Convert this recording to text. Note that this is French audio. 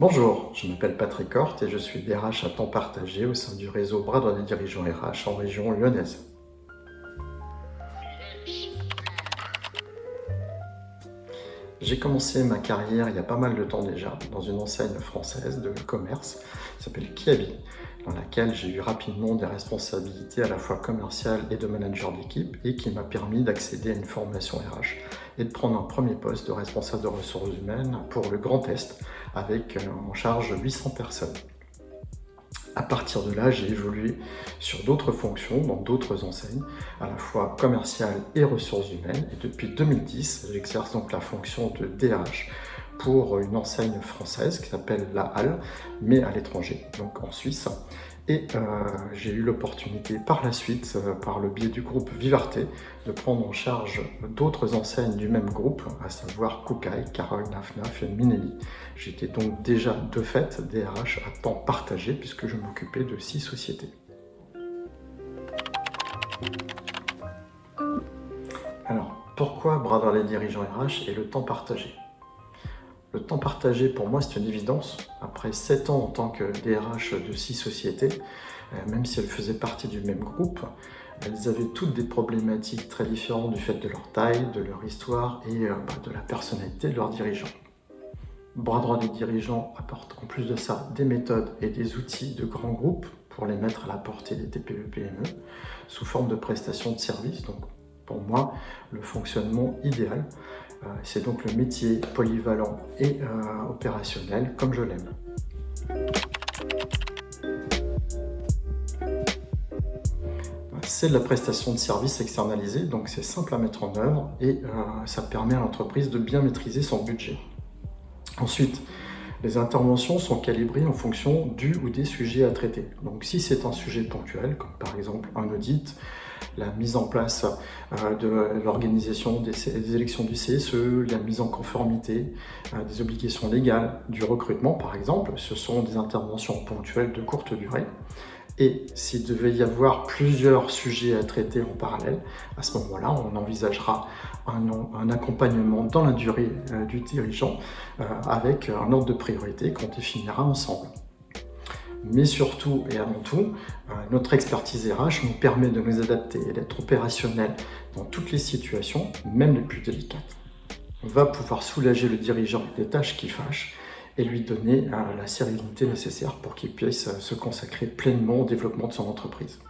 Bonjour, je m'appelle Patrick Hort et je suis DRH à temps partagé au sein du réseau Bras droit des dirigeants RH en région lyonnaise. J'ai commencé ma carrière il y a pas mal de temps déjà dans une enseigne française de commerce qui s'appelle Kiabi, dans laquelle j'ai eu rapidement des responsabilités à la fois commerciales et de manager d'équipe et qui m'a permis d'accéder à une formation RH et de prendre un premier poste de responsable de ressources humaines pour le Grand Est avec en charge 800 personnes. À partir de là, j'ai évolué sur d'autres fonctions dans d'autres enseignes, à la fois commerciales et ressources humaines. Et depuis 2010, j'exerce donc la fonction de DRH pour une enseigne française qui s'appelle La Halle, mais à l'étranger, donc en Suisse. Et j'ai eu l'opportunité par la suite, par le biais du groupe Vivarté, de prendre en charge d'autres enseignes du même groupe, à savoir Koukaï, Carole, Naf et Minelli. J'étais donc déjà de fait DRH à temps partagé puisque je m'occupais de 6 sociétés. Alors, pourquoi Bras droit des dirigeants RH et le temps partagé ? Le temps partagé, pour moi, c'est une évidence. Après 7 ans en tant que DRH de 6 sociétés, même si elles faisaient partie du même groupe, elles avaient toutes des problématiques très différentes du fait de leur taille, de leur histoire et de la personnalité de leurs dirigeants. Bras droit des dirigeants apporte en plus de ça des méthodes et des outils de grands groupes pour les mettre à la portée des TPE-PME sous forme de prestations de services. Donc, pour moi, le fonctionnement idéal. C'est donc le métier polyvalent et opérationnel comme je l'aime. C'est de la prestation de service externalisée, donc c'est simple à mettre en œuvre et ça permet à l'entreprise de bien maîtriser son budget. Ensuite, les interventions sont calibrées en fonction du ou des sujets à traiter. Donc si c'est un sujet ponctuel, comme par exemple un audit, la mise en place de l'organisation des élections du CSE, la mise en conformité, des obligations légales, du recrutement par exemple, ce sont des interventions ponctuelles de courte durée. Et s'il devait y avoir plusieurs sujets à traiter en parallèle, à ce moment-là, on envisagera un accompagnement dans la durée du dirigeant avec un ordre de priorité qu'on définira ensemble. Mais surtout et avant tout, notre expertise RH nous permet de nous adapter et d'être opérationnels dans toutes les situations, même les plus délicates. On va pouvoir soulager le dirigeant des tâches qui fâchent et lui donner la sérénité nécessaire pour qu'il puisse se consacrer pleinement au développement de son entreprise.